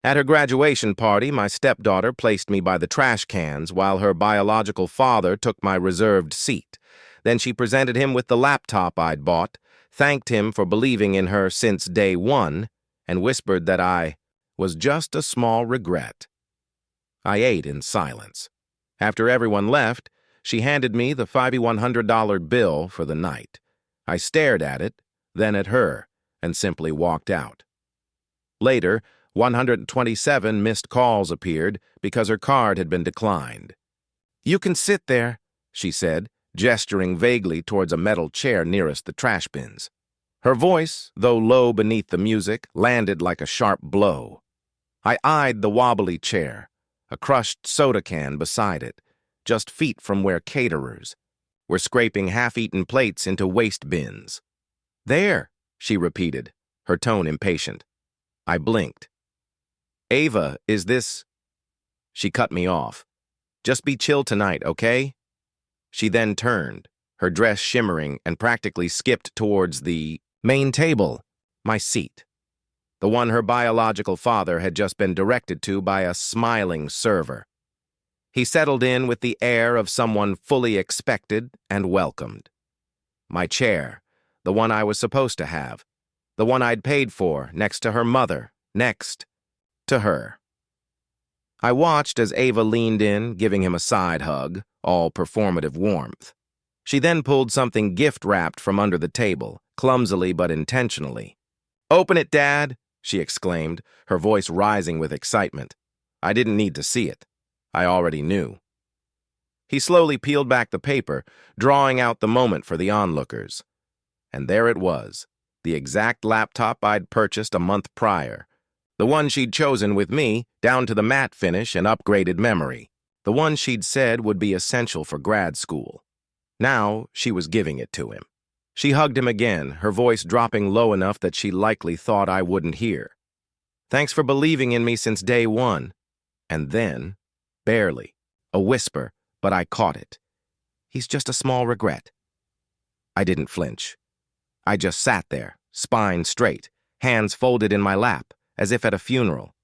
At her graduation party, my stepdaughter placed me by the trash cans while her biological father took my reserved seat. Then she presented him with the laptop I'd bought, thanked him for believing in her since day one, and whispered that I was just a small regret. I ate in silence. After everyone left, she handed me the $5,100 bill for the night. I stared at it, then at her, and simply walked out. Later, 127 missed calls appeared because her card had been declined. "You can sit there," she said, gesturing vaguely towards a metal chair nearest the trash bins. Her voice, though low beneath the music, landed like a sharp blow. I eyed the wobbly chair, a crushed soda can beside it, just feet from where caterers were scraping half-eaten plates into waste bins. "There," she repeated, her tone impatient. I blinked. "Ava, is this—" She cut me off. "Just be chill tonight, okay?" She then turned, her dress shimmering, and practically skipped towards the main table, my seat, the one her biological father had just been directed to by a smiling server. He settled in with the air of someone fully expected and welcomed. My chair, the one I was supposed to have, the one I'd paid for, next to her mother, next to her. I watched as Ava leaned in, giving him a side hug, all performative warmth. She then pulled something gift-wrapped from under the table, clumsily but intentionally. "Open it, Dad!" she exclaimed, her voice rising with excitement. I didn't need to see it. I already knew. He slowly peeled back the paper, drawing out the moment for the onlookers. And there it was, the exact laptop I'd purchased a month prior. The one she'd chosen with me, down to the matte finish and upgraded memory. The one she'd said would be essential for grad school. Now she was giving it to him. She hugged him again, her voice dropping low enough that she likely thought I wouldn't hear. "Thanks for believing in me since day one." And then, barely, a whisper, but I caught it. "He's just a small regret." I didn't flinch. I just sat there, spine straight, hands folded in my lap, as if at a funeral.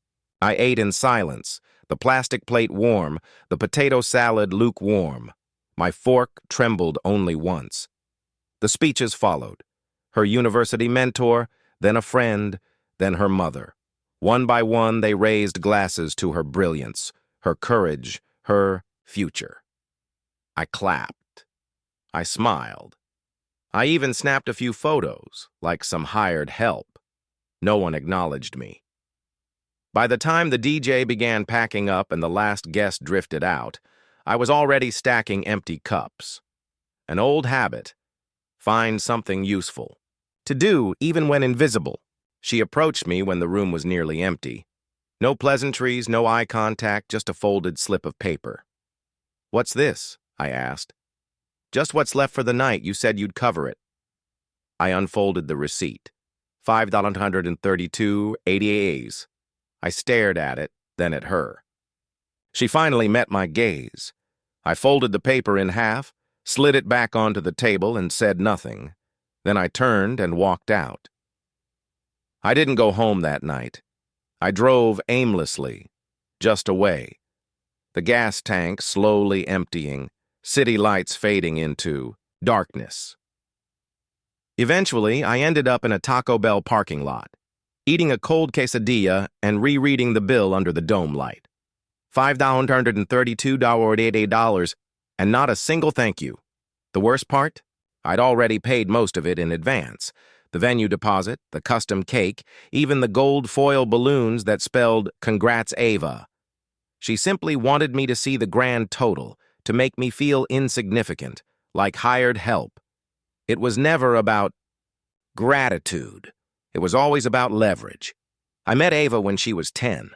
I ate in silence, the plastic plate warm, the potato salad lukewarm. My fork trembled only once. The speeches followed. Her university mentor, then a friend, then her mother. One by one, they raised glasses to her brilliance, her courage, her future. I clapped. I smiled. I even snapped a few photos, like some hired help. No one acknowledged me. By the time the DJ began packing up and the last guest drifted out, I was already stacking empty cups. An old habit. Find something useful to do even when invisible. She approached me when the room was nearly empty. No pleasantries, no eye contact, just a folded slip of paper. "What's this?" I asked. "Just what's left for the night. You said you'd cover it." I unfolded the receipt. $5,132.88. I stared at it, then at her. She finally met my gaze. I folded the paper in half, slid it back onto the table, and said nothing. Then I turned and walked out. I didn't go home that night. I drove aimlessly, just away. The gas tank slowly emptying, city lights fading into darkness. Eventually, I ended up in a Taco Bell parking lot, eating a cold quesadilla and rereading the bill under the dome light. $532.88, and not a single thank you. The worst part? I'd already paid most of it in advance. The venue deposit, the custom cake, even the gold foil balloons that spelled "Congrats, Ava." She simply wanted me to see the grand total, to make me feel insignificant, like hired help. It was never about gratitude. It was always about leverage. I met Ava when she was 10.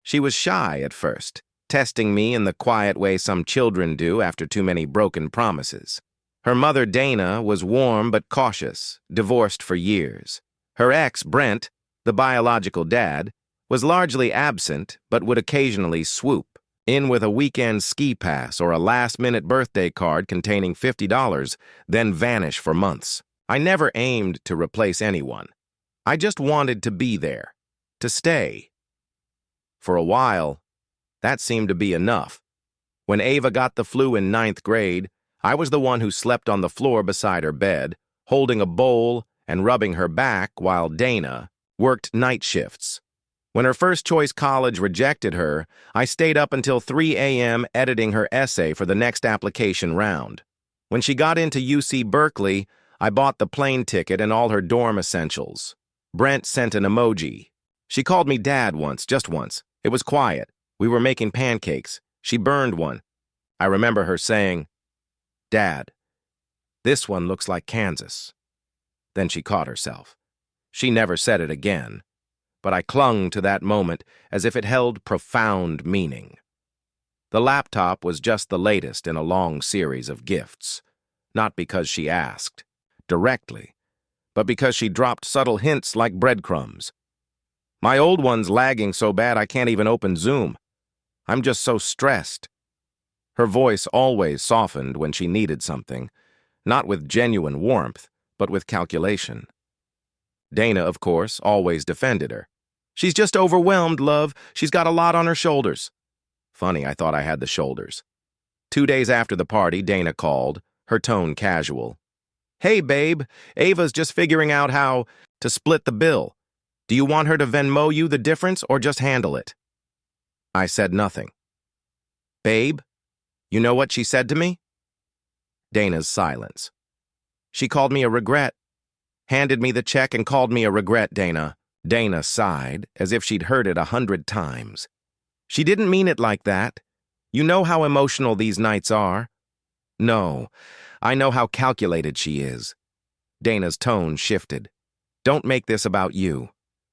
She was shy at first, testing me in the quiet way some children do after too many broken promises. Her mother, Dana, was warm but cautious, divorced for years. Her ex, Brent, the biological dad, was largely absent but would occasionally swoop in with a weekend ski pass or a last-minute birthday card containing $50, then vanish for months. I never aimed to replace anyone. I just wanted to be there, to stay. For a while, that seemed to be enough. When Ava got the flu in ninth grade, I was the one who slept on the floor beside her bed, holding a bowl and rubbing her back while Dana worked night shifts. When her first-choice college rejected her, I stayed up until 3 a.m. editing her essay for the next application round. When she got into UC Berkeley, I bought the plane ticket and all her dorm essentials. Brent sent an emoji. She called me Dad once, just once. It was quiet. We were making pancakes. She burned one. I remember her saying, "Dad, this one looks like Kansas." Then she caught herself. She never said it again, but I clung to that moment as if it held profound meaning. The laptop was just the latest in a long series of gifts, not because she asked directly, but because she dropped subtle hints like breadcrumbs. My old one's lagging so bad I can't even open Zoom. I'm just so stressed. Her voice always softened when she needed something, not with genuine warmth, but with calculation. Dana, of course, always defended her. "She's just overwhelmed, love. She's got a lot on her shoulders." Funny, I thought I had the shoulders. 2 days after the party, Dana called, her tone casual. "Hey, babe, Ava's just figuring out how to split the bill. Do you want her to Venmo you the difference or just handle it?" I said nothing. "Babe, you know what she said to me?" Dana's silence. "She called me a regret. Handed me the check and called me a regret, Dana." Dana sighed, as if she'd heard it 100 times. "She didn't mean it like that. You know how emotional these nights are." "No, I know how calculated she is." Dana's tone shifted. "Don't make this about you.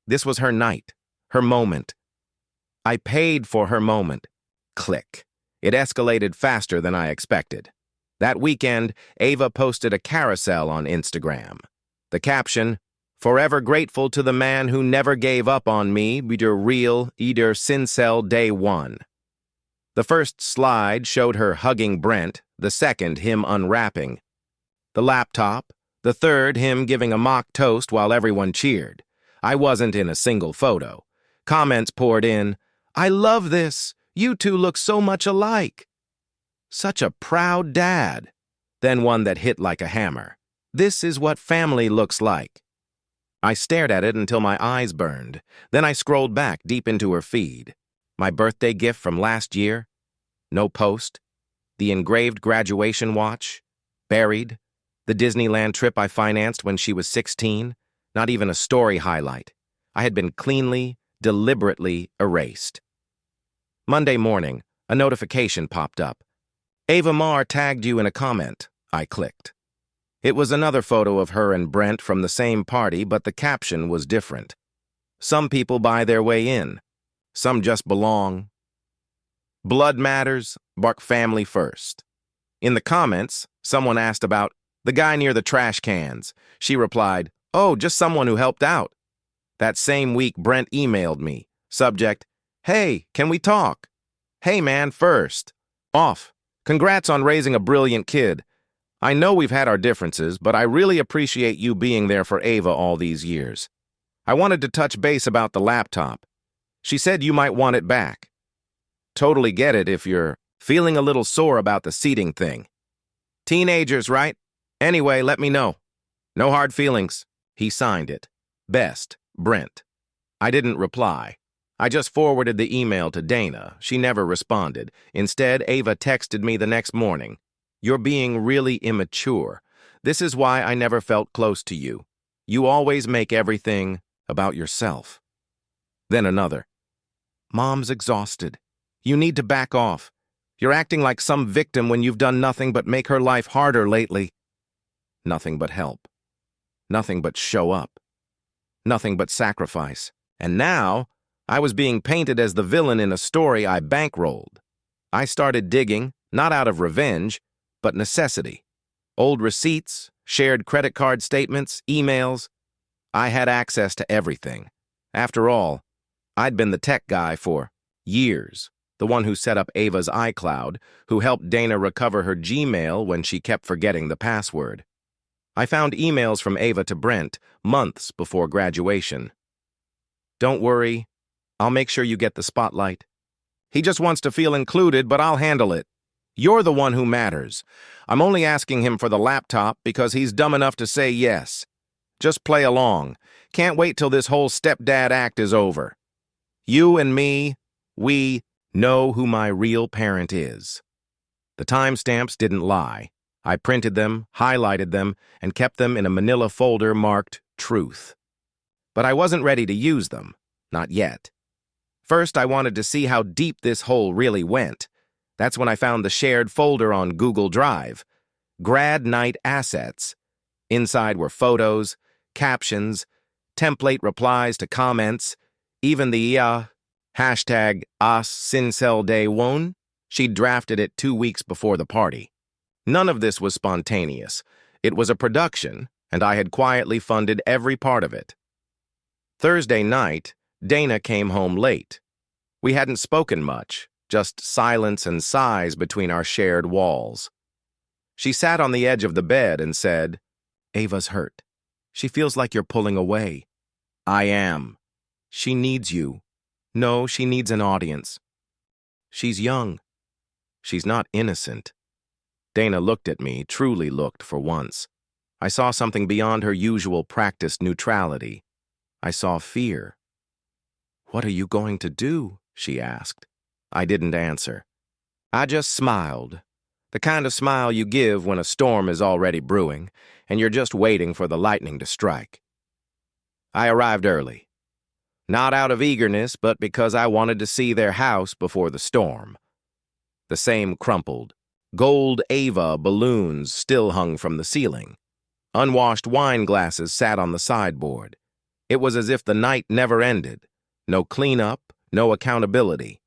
This was her night, her moment. I paid for her moment." Click. It escalated faster than I expected. That weekend, Ava posted a carousel on Instagram. The caption, "Forever grateful to the man who never gave up on me, either real, either sincere day one." The first slide showed her hugging Brent, the second him unwrapping the laptop, the third him giving a mock toast while everyone cheered. I wasn't in a single photo. Comments poured in, "I love this. You two look so much alike." "Such a proud dad." Then one that hit like a hammer. "This is what family looks like." I stared at it until my eyes burned. Then I scrolled back deep into her feed. My birthday gift from last year? No post. The engraved graduation watch? Buried. The Disneyland trip I financed when she was 16? Not even a story highlight. I had been cleanly, deliberately erased. Monday morning, a notification popped up. "Ava Marr tagged you in a comment." I clicked. It was another photo of her and Brent from the same party, but the caption was different. "Some people buy their way in. Some just belong. Blood matters, bark family first." In the comments, someone asked about the guy near the trash cans. She replied, "Oh, just someone who helped out." That same week, Brent emailed me. Subject, "Hey, can we talk?" "Hey man, first. Off. Congrats on raising a brilliant kid. I know we've had our differences, but I really appreciate you being there for Ava all these years. I wanted to touch base about the laptop. She said you might want it back. Totally get it if you're feeling a little sore about the seating thing. Teenagers, right? Anyway, let me know. No hard feelings." He signed it. Best, Brent. I didn't reply. I just forwarded the email to Dana. She never responded. Instead, Ava texted me the next morning. "You're being really immature. This is why I never felt close to you. You always make everything about yourself." Then another. "Mom's exhausted. You need to back off. You're acting like some victim when you've done nothing but make her life harder lately." Nothing but help. Nothing but show up. Nothing but sacrifice. And now, I was being painted as the villain in a story I bankrolled. I started digging, not out of revenge, but necessity. Old receipts, shared credit card statements, emails. I had access to everything. After all, I'd been the tech guy for years, the one who set up Ava's iCloud, who helped Dana recover her Gmail when she kept forgetting the password. I found emails from Ava to Brent months before graduation. "Don't worry, I'll make sure you get the spotlight. He just wants to feel included, but I'll handle it. You're the one who matters. I'm only asking him for the laptop because he's dumb enough to say yes. Just play along. Can't wait till this whole stepdad act is over. You and me, we know who my real parent is. The timestamps didn't lie. I printed them, highlighted them, and kept them in a manila folder marked Truth. But I wasn't ready to use them. Not yet. First, I wanted to see how deep this hole really went. That's when I found the shared folder on Google Drive. Grad Night Assets. Inside were photos, captions, template replies to comments, even the hashtag As Sincel Day Won. She'd drafted it 2 weeks before the party. None of this was spontaneous. It was a production, and I had quietly funded every part of it. Thursday night, Dana came home late. We hadn't spoken much, just silence and sighs between our shared walls. She sat on the edge of the bed and said, "Ava's hurt. She feels like you're pulling away." "I am. She needs you. No, she needs an audience. She's young. She's not innocent." Dana looked at me, truly looked for once. I saw something beyond her usual practiced neutrality. I saw fear. "What are you going to do?" she asked. I didn't answer. I just smiled. The kind of smile you give when a storm is already brewing, and you're just waiting for the lightning to strike. I arrived early. Not out of eagerness, but because I wanted to see their house before the storm. The same crumpled, gold Ava balloons still hung from the ceiling. Unwashed wine glasses sat on the sideboard. It was as if the night never ended. No cleanup, no accountability.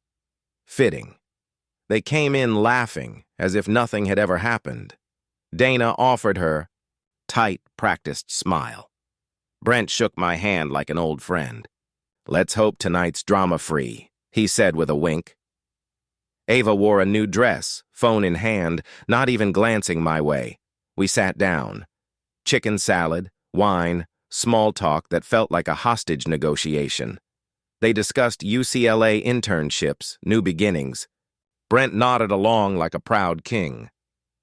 Fitting. They came in laughing, as if nothing had ever happened. Dana offered her tight, practiced smile. Brent shook my hand like an old friend. "Let's hope tonight's drama-free," he said with a wink. Ava wore a new dress, phone in hand, not even glancing my way. We sat down. Chicken salad, wine, small talk that felt like a hostage negotiation. They discussed UCLA internships, new beginnings. Brent nodded along like a proud king.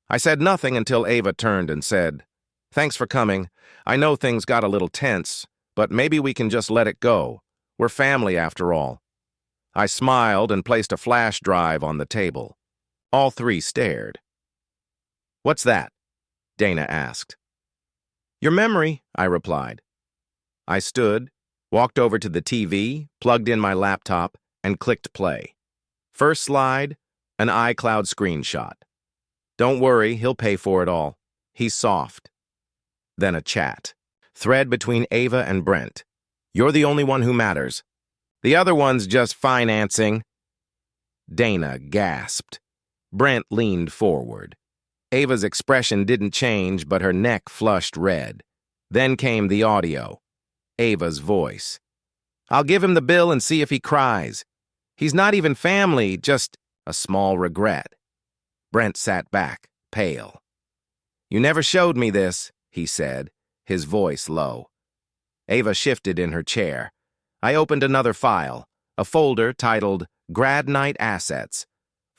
I said nothing until Ava turned and said, "Thanks for coming. I know things got a little tense, but maybe we can just let it go. We're family after all." I smiled and placed a flash drive on the table. All three stared. "What's that?" Dana asked. "Your memory," I replied. I stood, walked over to the TV, plugged in my laptop, and clicked play. First slide, an iCloud screenshot. "Don't worry, he'll pay for it all. He's soft." Then a chat. Thread between Ava and Brent. "You're the only one who matters. The other one's just financing." Dana gasped. Brent leaned forward. Ava's expression didn't change, but her neck flushed red. Then came the audio. Ava's voice. "I'll give him the bill and see if he cries. He's not even family, just a small regret." Brent sat back, pale. "You never showed me this," he said, his voice low. Ava shifted in her chair. I opened another file, a folder titled Grad Night Assets,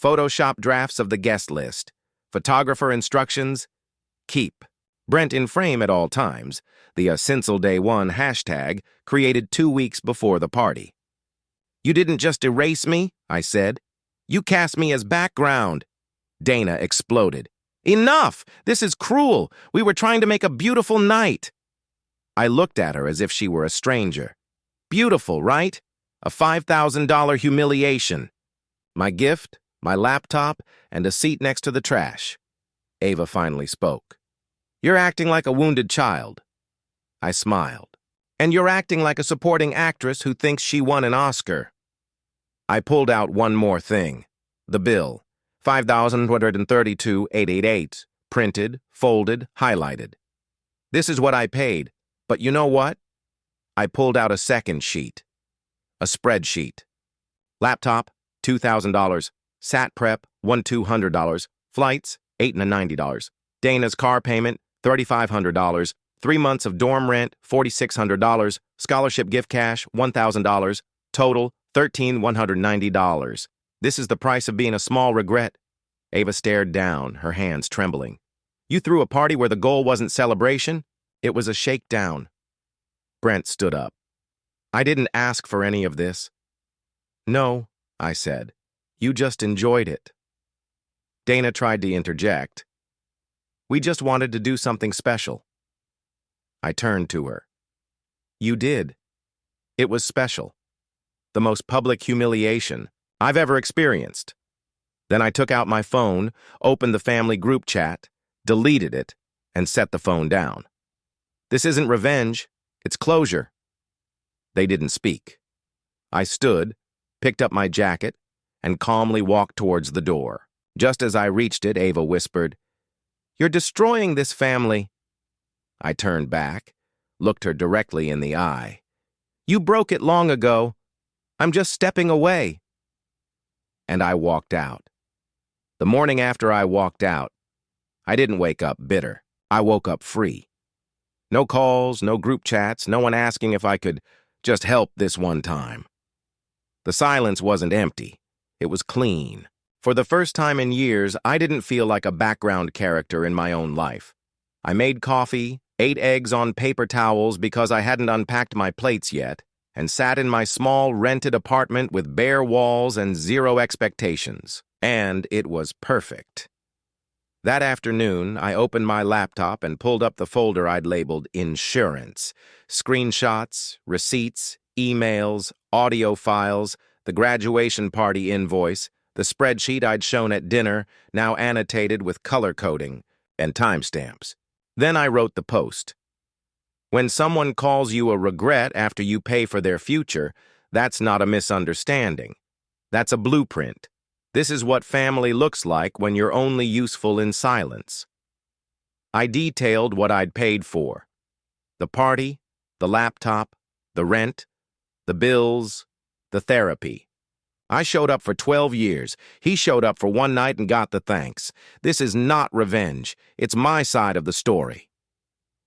Photoshop drafts of the guest list, photographer instructions, keep. Brent in frame at all times, the Sincel Day One hashtag created 2 weeks before the party. "You didn't just erase me," I said. "You cast me as background." Dana exploded. "Enough! This is cruel. We were trying to make a beautiful night." I looked at her as if she were a stranger. Beautiful, right? A $5,000 humiliation. My gift, my laptop, and a seat next to the trash. Ava finally spoke. "You're acting like a wounded child." I smiled. "And you're acting like a supporting actress who thinks she won an Oscar." I pulled out one more thing. The bill. $5,232,888. Printed, folded, highlighted. "This is what I paid. But you know what?" I pulled out a second sheet. A spreadsheet. Laptop, $2,000. Sat prep, $1,200. Flights, $890. Dana's car payment, $3,500. 3 months of dorm rent, $4,600. Scholarship gift cash, $1,000. Total, $13,190. This is the price of being a small regret. Ava stared down, her hands trembling. You threw a party where the goal wasn't celebration? It was a shakedown. Brent stood up. I didn't ask for any of this. No, I said. You just enjoyed it. Dana tried to interject. We just wanted to do something special. I turned to her. You did. It was special. The most public humiliation I've ever experienced. Then I took out my phone, opened the family group chat, deleted it, and set the phone down. This isn't revenge, it's closure. They didn't speak. I stood, picked up my jacket, and calmly walked towards the door. Just as I reached it, Ava whispered, You're destroying this family. I turned back, looked her directly in the eye. You broke it long ago. I'm just stepping away. And I walked out. The morning after I walked out, I didn't wake up bitter. I woke up free. No calls, no group chats, no one asking if I could just help this one time. The silence wasn't empty. It was clean. For the first time in years, I didn't feel like a background character in my own life. I made coffee, ate eggs on paper towels because I hadn't unpacked my plates yet, and sat in my small rented apartment with bare walls and zero expectations. And it was perfect. That afternoon, I opened my laptop and pulled up the folder I'd labeled Insurance. Screenshots, receipts, emails, audio files, the graduation party invoice, the spreadsheet I'd shown at dinner, now annotated with color coding and timestamps. Then I wrote the post. When someone calls you a regret after you pay for their future, that's not a misunderstanding. That's a blueprint. This is what family looks like when you're only useful in silence. I detailed what I'd paid for. The party, the laptop, the rent, the bills, the therapy. I showed up for 12 years. He showed up for one night and got the thanks. This is not revenge. It's my side of the story.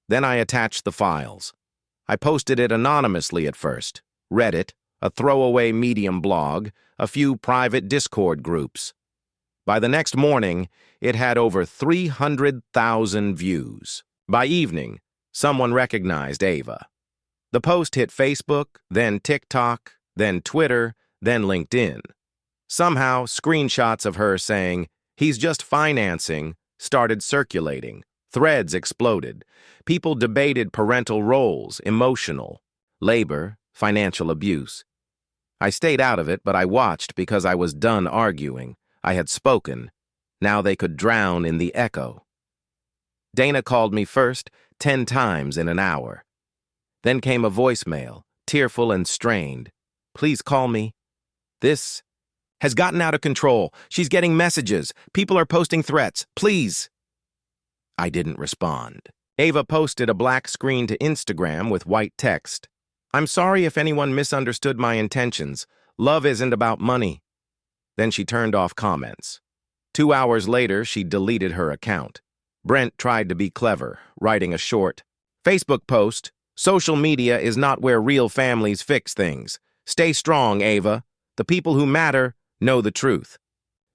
Then I attached the files. I posted it anonymously at first. Reddit, a throwaway Medium blog, a few private Discord groups. By the next morning, it had over 300,000 views. By evening, someone recognized Ava. The post hit Facebook, then TikTok, then Twitter, then LinkedIn. Somehow, screenshots of her saying, "He's just financing," started circulating. Threads exploded. People debated parental roles, emotional, labor, financial abuse. I stayed out of it, but I watched because I was done arguing. I had spoken. Now they could drown in the echo. Dana called me first, 10 times in an hour. Then came a voicemail, tearful and strained. "Please call me. This has gotten out of control. She's getting messages. People are posting threats. Please." I didn't respond. Ava posted a black screen to Instagram with white text. "I'm sorry if anyone misunderstood my intentions. Love isn't about money." Then she turned off comments. 2 hours later, she deleted her account. Brent tried to be clever, writing a short Facebook post. "Social media is not where real families fix things. Stay strong, Ava. The people who matter know the truth."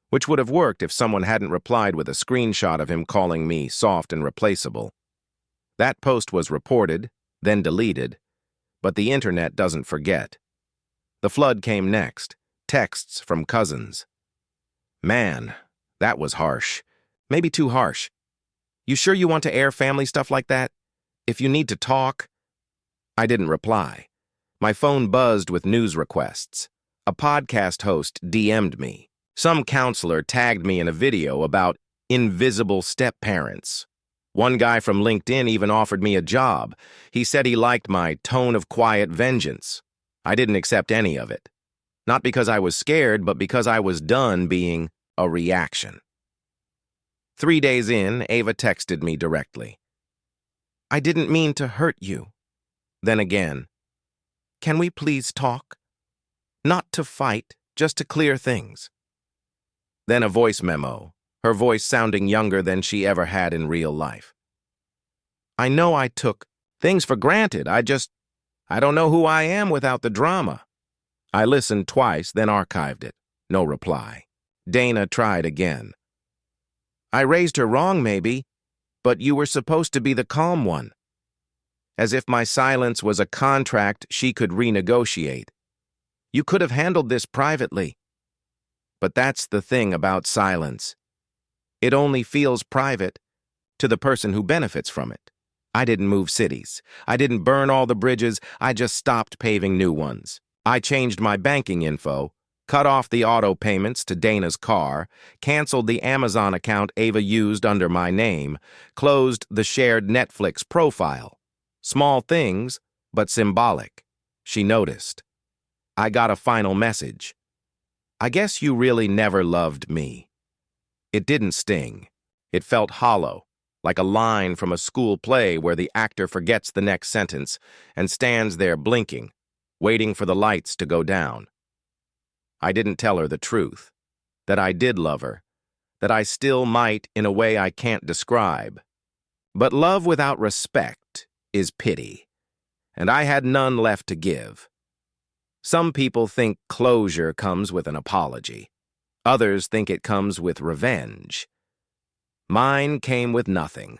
Which would have worked if someone hadn't replied with a screenshot of him calling me soft and replaceable. That post was reported, then deleted. But the internet doesn't forget. The flood came next. Texts from cousins. "Man, that was harsh. Maybe too harsh. You sure you want to air family stuff like that? If you need to talk..." I didn't reply. My phone buzzed with news requests. A podcast host DM'd me. Some counselor tagged me in a video about invisible step-parents. One guy from LinkedIn even offered me a job. He said he liked my tone of quiet vengeance. I didn't accept any of it. Not because I was scared, but because I was done being a reaction. 3 days in, Ava texted me directly. "I didn't mean to hurt you." Then again, "Can we please talk? Not to fight, just to clear things." Then a voice memo, her voice sounding younger than she ever had in real life. "I know I took things for granted. I don't know who I am without the drama. I listened twice, then archived it. No reply. Dana tried again. I raised her wrong, maybe, but you were supposed to be the calm one. As if my silence was a contract she could renegotiate. You could have handled this privately. But that's the thing about silence. It only feels private to the person who benefits from it. I didn't move cities. I didn't burn all the bridges. I just stopped paving new ones. I changed my banking info, cut off the auto payments to Dana's car, canceled the Amazon account Ava used under my name, closed the shared Netflix profile. Small things, but symbolic. She noticed. I got a final message. I guess you really never loved me. It didn't sting. It felt hollow, like a line from a school play where the actor forgets the next sentence and stands there blinking, waiting for the lights to go down. I didn't tell her the truth, that I did love her, that I still might in a way I can't describe. But love without respect is pity, and I had none left to give. Some people think closure comes with an apology. Others think it comes with revenge. Mine came with nothing.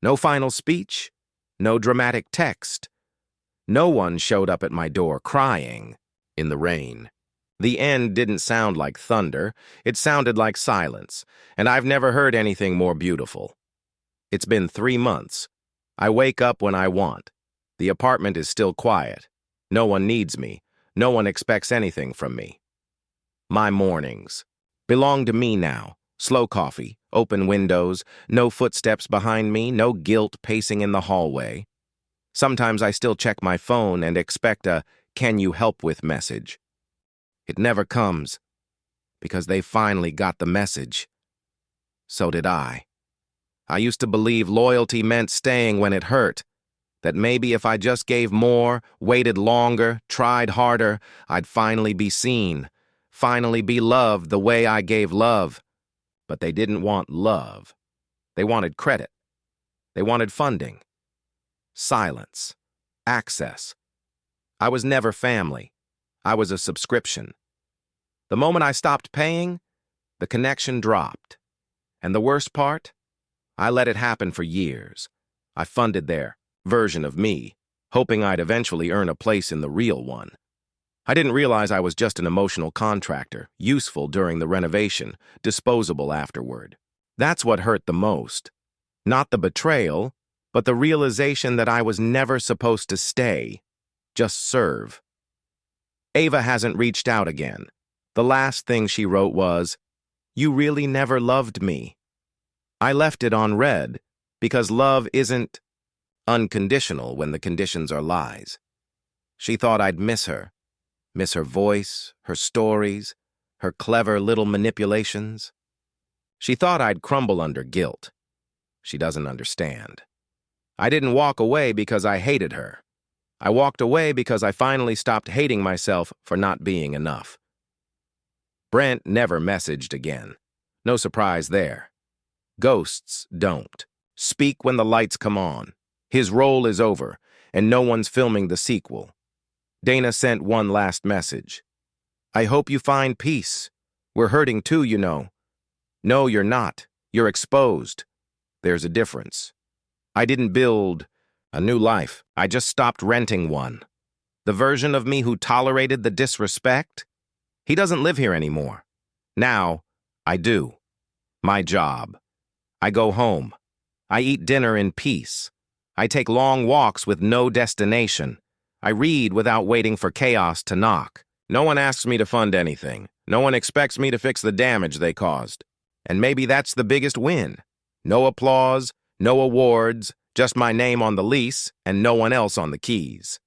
No final speech, no dramatic text. No one showed up at my door crying in the rain. The end didn't sound like thunder, it sounded like silence, and I've never heard anything more beautiful. It's been 3 months. I wake up when I want. The apartment is still quiet. No one needs me. No one expects anything from me. My mornings belong to me now. Slow coffee, open windows, no footsteps behind me, no guilt pacing in the hallway. Sometimes I still check my phone and expect a "can you help with" message. It never comes, because they finally got the message. So did I. I used to believe loyalty meant staying when it hurt, that maybe if I just gave more, waited longer, tried harder, I'd finally be seen, finally be loved the way I gave love. But they didn't want love. They wanted credit. They wanted funding. Silence. Access. I was never family. I was a subscription. The moment I stopped paying, the connection dropped. And the worst part? I let it happen for years. I funded their version of me, hoping I'd eventually earn a place in the real one. I didn't realize I was just an emotional contractor, useful during the renovation, disposable afterward. That's what hurt the most. Not the betrayal, but the realization that I was never supposed to stay, just serve. Ava hasn't reached out again. The last thing she wrote was, "You really never loved me." I left it on read because love isn't unconditional when the conditions are lies. She thought I'd miss her voice, her stories, her clever little manipulations. She thought I'd crumble under guilt. She doesn't understand. I didn't walk away because I hated her. I walked away because I finally stopped hating myself for not being enough. Brent never messaged again. No surprise there. Ghosts don't. Speak when the lights come on. His role is over, and no one's filming the sequel. Dana sent one last message. "I hope you find peace. We're hurting too, you know." No, you're not. You're exposed. There's a difference. I didn't build a new life. I just stopped renting one. The version of me who tolerated the disrespect, he doesn't live here anymore. Now, I do. My job. I go home. I eat dinner in peace. I take long walks with no destination. I read without waiting for chaos to knock. No one asks me to fund anything. No one expects me to fix the damage they caused. And maybe that's the biggest win. No applause, no awards, just my name on the lease and no one else on the keys.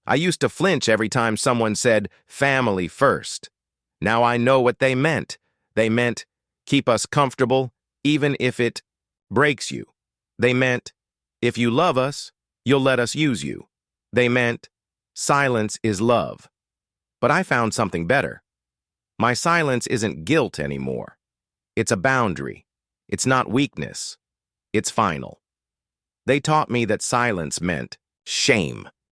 I used to flinch every time someone said, "family first." Now I know what they meant. They meant, keep us comfortable, even if it breaks you. They meant, if you love us, you'll let us use you. They meant, silence is love. But I found something better. My silence isn't guilt anymore. It's a boundary. It's not weakness. It's final. They taught me that silence meant shame.